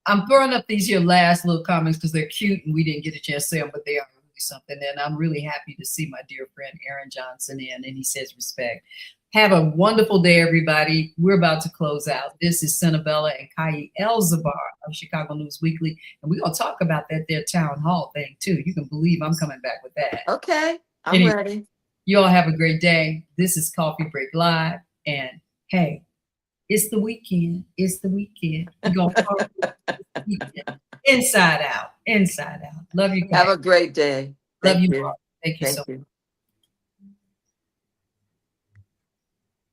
I'm throwing up these here last little comments because they're cute and we didn't get a chance to say them, but they are really something. And I'm really happy to see my dear friend Aaron Johnson in, and he says respect. Have a wonderful day, everybody. We're about to close out. This is Senabella and Kai Zabar of Chicago News Weekly. And we're going to talk about their town hall thing too. You can believe I'm coming back with that. Okay, I'm ready. You all have a great day. This is Coffee Break Live. And hey, it's the weekend. It's the weekend. We're going to talk weekend. Inside out. Inside out. Love you guys. Have a great day. Love you all. Thank you so much.